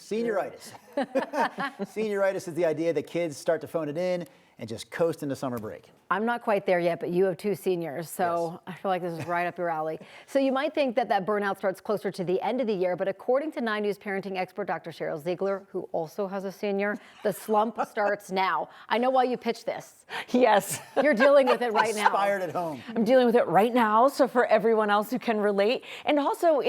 Senioritis. Senioritis is the idea that kids start to phone it in and just coast into summer break. I'm not quite there yet, but you have 2 seniors, so Yes. I feel like this is right up your alley. So you might think that burnout starts closer to the end of the year, but according to 9 News parenting expert Dr. Sheryl Ziegler, who also has a senior, the slump starts now. I know why you pitched this. Yes. You're dealing with it right now. Inspired at home. I'm dealing with it right now, so for everyone else who can relate. And also,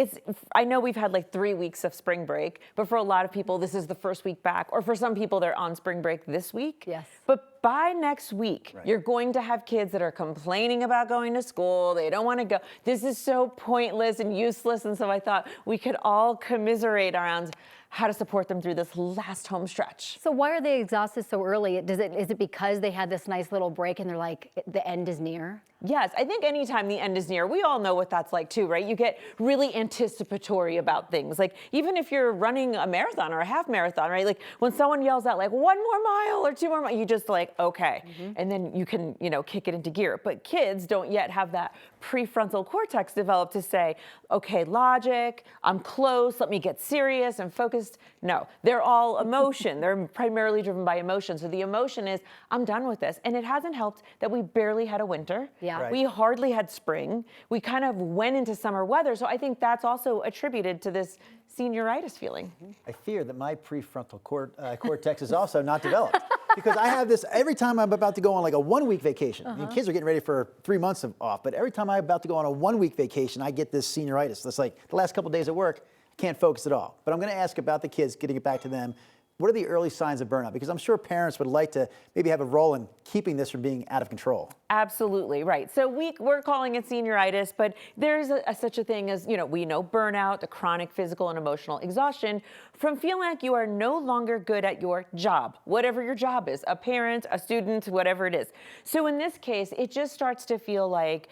I know we've had like 3 weeks of spring break, but for a lot of people, this is the first week back, or for some people, they're on spring break this week. Yes. But by next week, Right. you're going to have kids that are complaining about going to school. They don't want to go. This is so pointless and useless. And so I thought we could all commiserate around how to support them through this last home stretch. So why are they exhausted so early? Is it because they had this nice little break and they're like, the end is near? Yes, I think anytime the end is near, we all know what that's like too, right? You get really anticipatory about things. Like even if you're running a marathon or a half marathon, right? Like when someone yells out like 1 more mile or 2 more miles, you just like, okay. And then you can, kick it into gear. But kids don't yet have that prefrontal cortex developed to say, okay, logic, I'm close, let me get serious and focused. No, they're all emotion. They're primarily driven by emotion. So the emotion is, I'm done with this. And it hasn't helped that we barely had a winter. Yeah. Right. We hardly had spring. We kind of went into summer weather. So I think that's also attributed to this senioritis feeling. I fear that my prefrontal cortex is also not developed. Because I have this every time I'm about to go on like a 1-week vacation. I mean, kids are getting ready for 3 months off, but every time I'm about to go on a 1-week vacation, I get this senioritis. That's like the last couple of days at work, I can't focus at all. But I'm going to ask about the kids, getting it back to them. What are the early signs of burnout? Because I'm sure parents would like to maybe have a role in keeping this from being out of control. Absolutely, right. So we're calling it senioritis, but there's such a thing as, we know burnout, the chronic physical and emotional exhaustion from feeling like you are no longer good at your job, whatever your job is, a parent, a student, whatever it is. So in this case, it just starts to feel like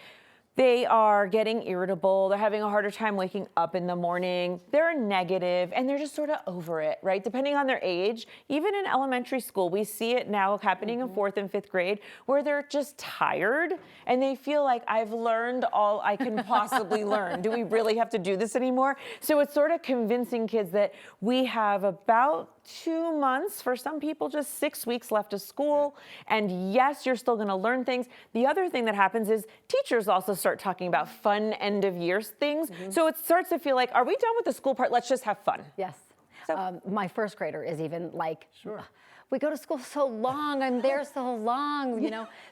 they are getting irritable. They're having a harder time waking up in the morning. They're negative and they're just sort of over it, right? Depending on their age, even in elementary school, we see it now happening in 4th and 5th grade where they're just tired and they feel like I've learned all I can possibly learn. Do we really have to do this anymore? So it's sort of convincing kids that we have about 2 months, for some people just 6 weeks left of school. And yes, you're still gonna learn things. The other thing that happens is teachers also start talking about fun end of year things. So it starts to feel like, are we done with the school part? Let's just have fun. Yes. So- My first grader is even like, Sure. we go to school so long, I'm there so long,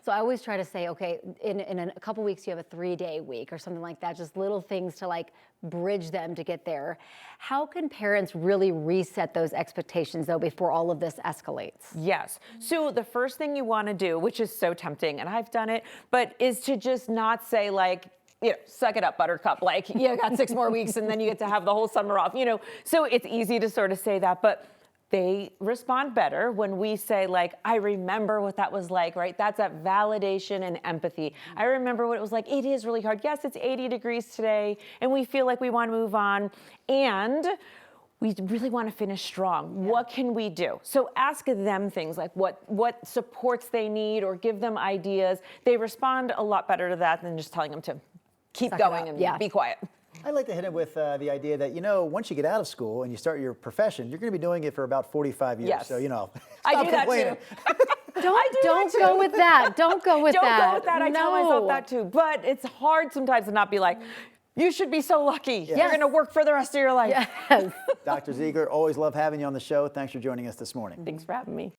So I always try to say, okay, in a couple weeks, you have a 3-day week or something like that, just little things to like bridge them to get there. How can parents really reset those expectations though before all of this escalates? Yes. So the first thing you want to do, which is so tempting, and I've done it, but is to just not say like, suck it up, buttercup. Like, you got 6 more weeks and then you get to have the whole summer off, So it's easy to sort of say that, but they respond better when we say like, I remember what that was like, right? That's that validation and empathy. I remember what it was like. It is really hard. Yes, it's 80 degrees today and we feel like we want to move on and we really want to finish strong. What can we do? So ask them things like what supports they need or give them ideas. They respond a lot better to that than just telling them to keep Suck it going up. and Yeah. be quiet. I like to hit it with the idea that, once you get out of school and you start your profession, you're going to be doing it for about 45 years. Yes. So, I stop do that complaining. too. Don't go with that. Don't go with Don't that. go with that. I tell myself that too. But it's hard sometimes to not be like, you should be so lucky. You're going to work for the rest of your life. Yes. Dr. Ziegler, always love having you on the show. Thanks for joining us this morning. Thanks for having me.